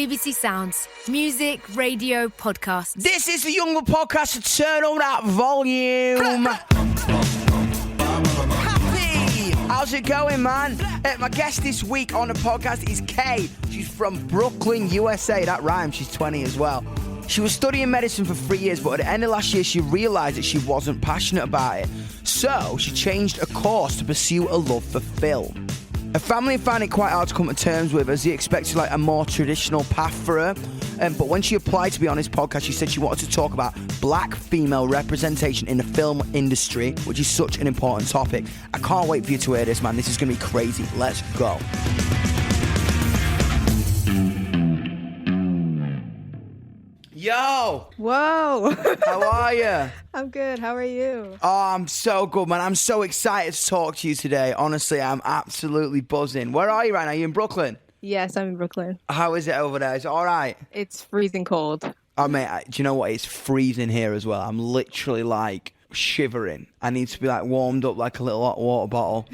BBC Sounds. Music, radio, podcasts. This is the Yungblud podcast, so turn on that volume. Happy! How's it going, man? My guest this week on the podcast is Kay. She's from Brooklyn, USA. That rhymes. She's 20 as well. She was studying medicine for 3 years, but at the end of last year, she realised that she wasn't passionate about it. So she changed a course to pursue a love for film. Her family found it quite hard to come to terms with, as they expected a more traditional path for her. But when she applied to be on this podcast, she said she wanted to talk about black female representation in the film industry, which is such an important topic. I can't wait for you to hear this, man. This is going to be crazy. Let's go. Yo! Whoa! How are you? I'm good. How are you? Oh, I'm so good, man. I'm so excited to talk to you today. Honestly, I'm absolutely buzzing. Where are you right now? Are you in Brooklyn? Yes, I'm in Brooklyn. How is it over there? Is it all right? It's freezing cold. Oh, mate, do you know what? It's freezing here as well. I'm literally shivering. I need to be warmed up like a little hot water bottle.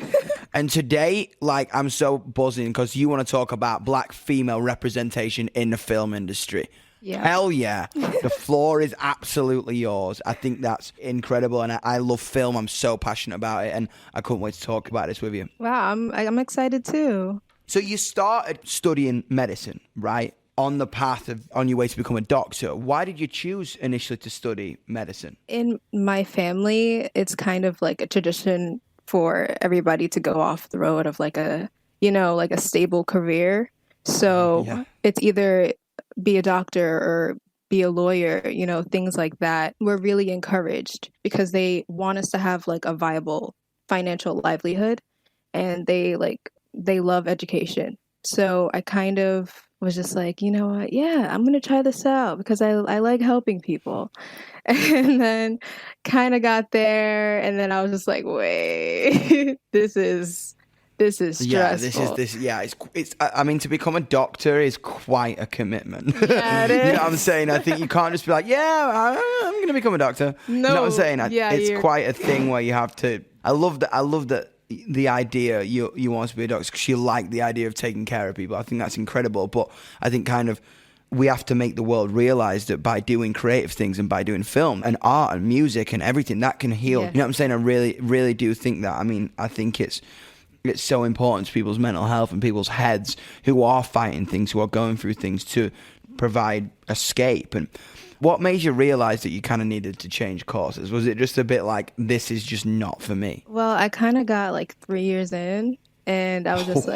And today, I'm so buzzing because you want to talk about black female representation in the film industry. Yeah. Hell yeah. The floor is absolutely yours. I think that's incredible, and I love film. I'm so passionate about it, and I couldn't wait to talk about this with you. Wow, I'm excited too. So you started studying medicine, right? On the path on your way to become a doctor. Why did you choose initially to study medicine? In my family, it's kind of like a tradition for everybody to go off the road of a stable career. So It's either be a doctor or be a lawyer, things like that. We're really encouraged because they want us to have a viable financial livelihood, and they love education. So I kind of was just you know what? Yeah, I'm going to try this out because I like helping people. And then kind of got there, and then I was just wait, this is stressful. It's I mean, to become a doctor is quite a commitment. Yeah, it is. You know what I'm saying? I think you can't just be I'm going to become a doctor. No. You know what I'm saying? Yeah, it's quite a thing where you have to. I love that the idea you want to be a doctor because you like the idea of taking care of people. I think that's incredible. But I think we have to make the world realize that by doing creative things and by doing film and art and music and everything, that can heal. Yes. You know what I'm saying? I really, really do think that. I mean, I think it's so important to people's mental health and people's heads who are fighting things, who are going through things, to provide escape. And what made you realize that you kind of needed to change courses? Was it just a bit this is just not for me? Well, I kind of got 3 years in, and I was just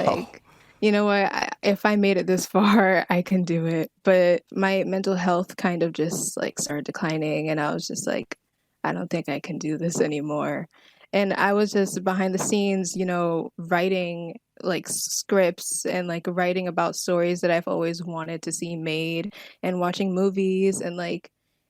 you know what? If I made it this far, I can do it. But my mental health kind of just started declining, and I was just I don't think I can do this anymore. And I was just behind the scenes, writing scripts and writing about stories that I've always wanted to see made, and watching movies. And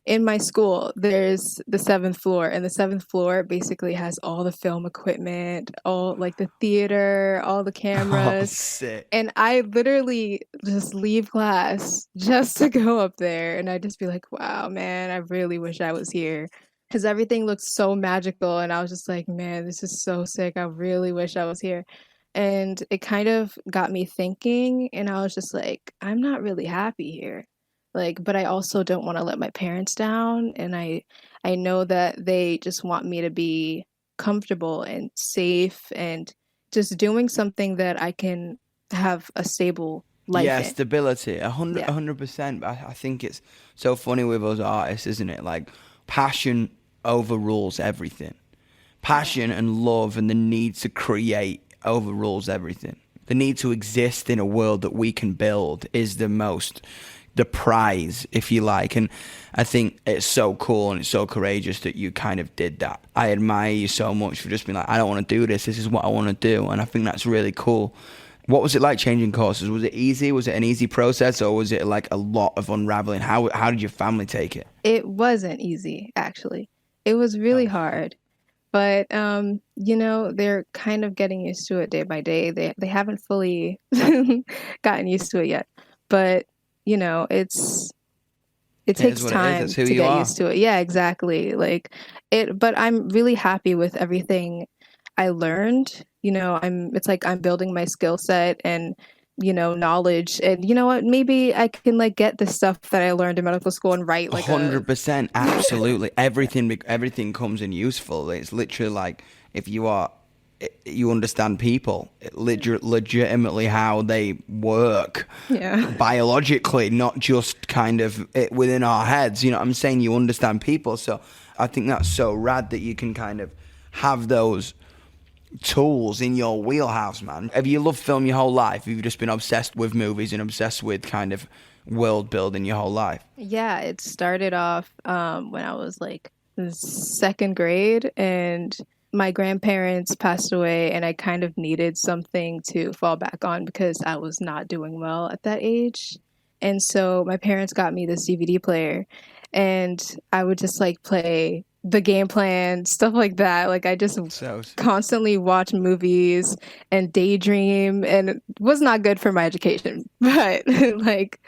in my school, there's the 7th floor, and the 7th floor basically has all the film equipment, all the theater, all the cameras. Oh, sick. And I literally just leave class just to go up there, and I'd just be wow, man, I really wish I was here. Because everything looked so magical, and I was just man, this is so sick. I really wish I was here. And it kind of got me thinking, and I was just I'm not really happy here. But I also don't want to let my parents down, and I know that they just want me to be comfortable and safe and just doing something that I can have a stable life in. Stability, 100%. I think it's so funny with us artists, isn't it? Passion overrules everything. Passion and love and the need to create overrules everything. The need to exist in a world that we can build is the prize, if you like. And I think it's so cool and it's so courageous that you kind of did that. I admire you so much for just being I don't want to do this. This is what I want to do. And I think that's really cool. What was it like changing courses? Was it easy? Was it an easy process, or was it a lot of unraveling? How did your family take it? It wasn't easy, actually. It was really hard. But, they're kind of getting used to it day by day. They haven't fully gotten used to it yet. But, it takes time to get used to it. Yeah, exactly. But I'm really happy with everything I learned. I'm building my skill set, and knowledge, and you know what, maybe I can like get the stuff that I learned in medical school and write like 100%, absolutely. Everything comes in useful. It's literally like if you understand people, legitimately how they work biologically, not just kind of within our heads. You know what I'm saying? You understand people. So I think that's so rad that you can kind of have those tools in your wheelhouse, man. Have you loved film your whole life? Have you just been obsessed with movies and obsessed with kind of world building your whole life? Yeah, it started off when I was like in second grade, and my grandparents passed away, and I kind of needed something to fall back on because I was not doing well at that age. And so my parents got me this DVD player, and I would just like play the game plan, stuff like that. Like I just constantly watch movies and daydream, and it was not good for my education, but like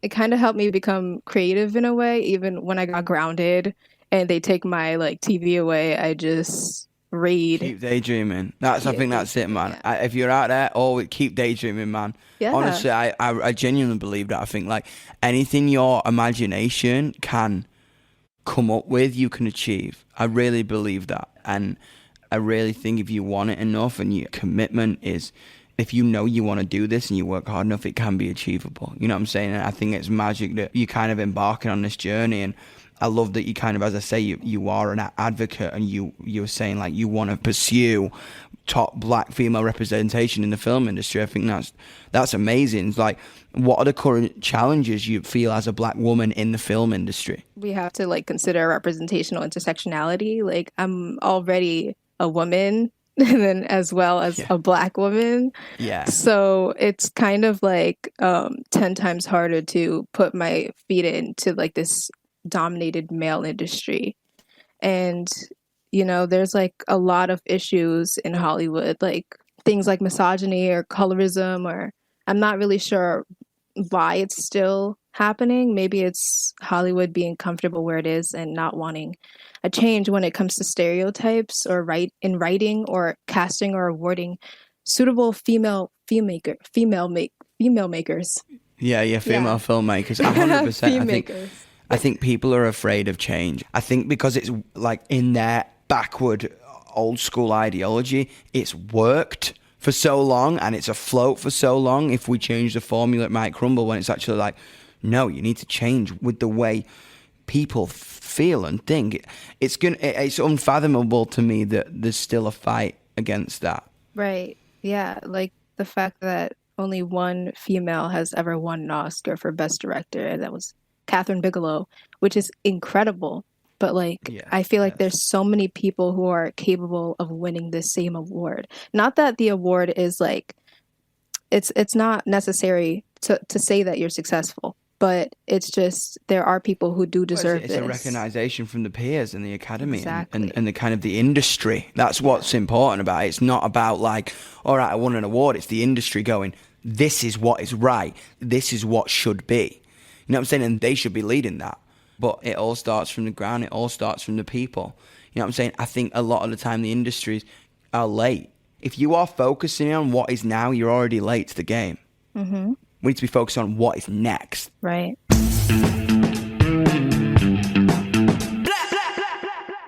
it kind of helped me become creative in a way. Even when I got grounded and they take my like TV away, I just read. Keep daydreaming. I think that's it, man. Yeah. If you're out there, always keep daydreaming, man. Yeah. Honestly, I genuinely believe that. I think like anything your imagination can come up with, you can achieve. I really believe that. And I really think if you want it enough and your commitment is, if you know you want to do this and you work hard enough, it can be achievable. You know what I'm saying? And I think it's magic that you kind of embarking on this journey. And I love that you kind of, as I say, you are an advocate, and you were saying like you want to pursue top black female representation in the film industry. I think that's amazing. It's like, what are the current challenges you feel as a black woman in the film industry? We have to like consider representational intersectionality. Like I'm already a woman and then as well as a black woman. Yeah. So it's kind of like 10 times harder to put my feet into like this dominated male industry. And there's like a lot of issues in Hollywood, like things like misogyny or colorism, or I'm not really sure why it's still happening. Maybe it's Hollywood being comfortable where it is and not wanting a change when it comes to stereotypes or in writing or casting or awarding suitable female makers. Yeah, female filmmakers. 100%. I think people are afraid of change. I think because it's like in their backward old school ideology, it's worked for so long and it's afloat for so long. If we change the formula, it might crumble, when it's actually like, no, you need to change with the way people feel and think. It's unfathomable to me that there's still a fight against that. Right. Yeah. Like the fact that only one female has ever won an Oscar for Best Director, and that was Catherine Bigelow, which is incredible. But I feel like there's so many people who are capable of winning this same award. Not that the award is like, it's not necessary to say that you're successful, but it's just there are people who do deserve it's this. It's a recognition from the peers and the academy. Exactly. and the kind of the industry. That's what's important about it. It's not about like, all right, I won an award. It's the industry going, this is what is right. This is what should be. You know what I'm saying? And they should be leading that. But it all starts from the ground. It all starts from the people. You know what I'm saying? I think a lot of the time the industries are late. If you are focusing on what is now, you're already late to the game. Mm-hmm. We need to be focused on what is next. Right.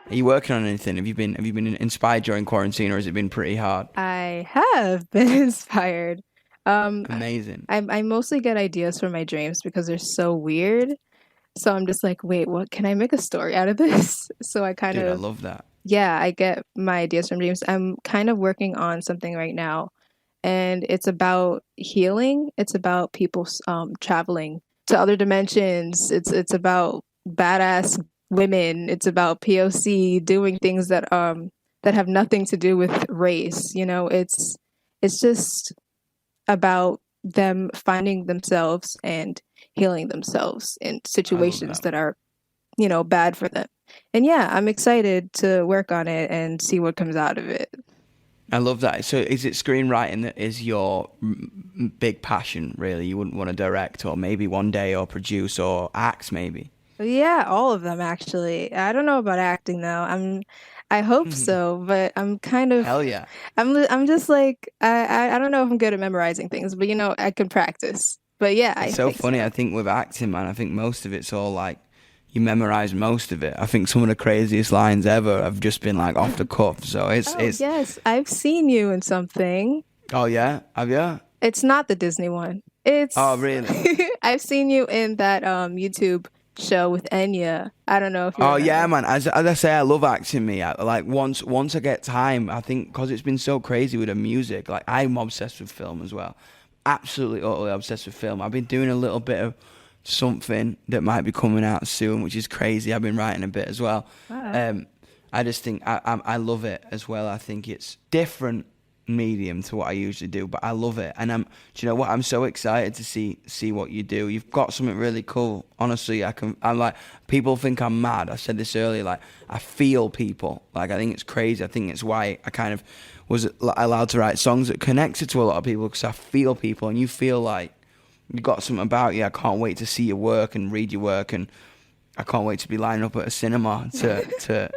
Are you working on anything? Have you been inspired during quarantine, or has it been pretty hard? I have been inspired. Amazing. I mostly get ideas from my dreams because they're so weird. So I'm just like, wait, what? Can I make a story out of this? So I I love that. Yeah, I get my ideas from dreams. I'm kind of working on something right now, and it's about healing. It's about people traveling to other dimensions. It's about badass women. It's about POC doing things that have nothing to do with race. It's just about them finding themselves and healing themselves in situations that are, bad for them. And yeah, I'm excited to work on it and see what comes out of it. I love that. So is it screenwriting that is your big passion, really? You wouldn't want to direct or maybe one day or produce or act maybe? Yeah, all of them actually. I don't know about acting though. I hope so, but I'm kind of Hell yeah. I'm just like I don't know if I'm good at memorizing things, but I can practice. But yeah, I It's so think funny. so. I think with acting, man, I think most of it's all like you memorize most of it. I think some of the craziest lines ever have just been like off the cuff. So Oh, it's yes, I've seen you in something. oh yeah, have you? It's not the Disney one. Oh It's really? I've seen you in that YouTube show with Enya. I don't know if you Oh yeah, remember. man. As I say, I love acting. Like once I get time, I think because it's been so crazy with the music. Like I'm obsessed with film as well. Absolutely, utterly obsessed with film. I've been doing a little bit of something that might be coming out soon, which is crazy. I've been writing a bit as well. Wow. I just think I love it as well. I think it's different medium to what I usually do, but I love it. And do you know what? I'm so excited to see what you do. You've got something really cool. Honestly, I'm like, people think I'm mad. I said this earlier. Like, I feel people. Like, I think it's crazy. I think it's why I kind of was allowed to write songs that connected to a lot of people, because I feel people, and you feel like you got something about you. I can't wait to see your work and read your work, and I can't wait to be lining up at a cinema to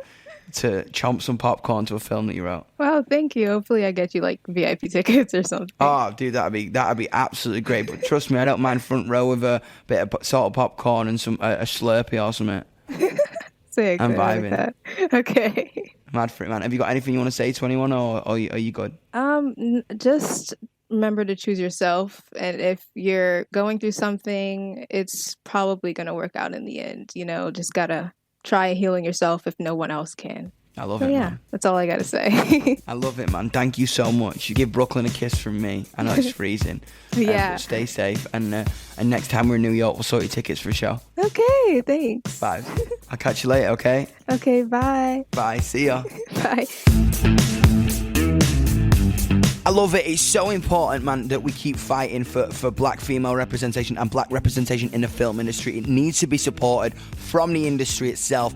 chomp some popcorn to a film that you wrote. Well, thank you. Hopefully I get you like VIP tickets or something. Oh, dude, that'd be absolutely great. But trust me, I don't mind front row with a bit of salt of popcorn and a Slurpee or something. Sick. I'm I like vibing. that. Okay. Mad for it, man. Have you got anything you want to say to anyone, or are you good? Just remember to choose yourself, and if you're going through something, it's probably gonna work out in the end. Just gotta try healing yourself if no one else can. I love So it, yeah, man. that's all I gotta say. I love it, man. Thank you so much. You give Brooklyn a kiss from me. I know it's freezing. Yeah. But stay safe, and next time we're in New York, we'll sort your tickets for a show. Okay, thanks. Bye. I'll catch you later, okay? Okay, bye. Bye. See ya. Bye. I love it. It's so important, man, that we keep fighting for black female representation and black representation in the film industry. It needs to be supported from the industry itself.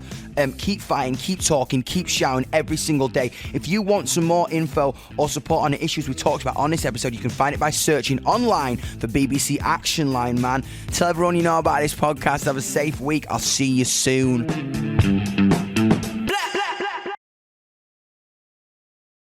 Keep fighting, keep talking, keep shouting every single day. If you want some more info or support on the issues we talked about on this episode, you can find it by searching online for BBC Action Line, man. Tell everyone you know about this podcast. Have a safe week. I'll see you soon.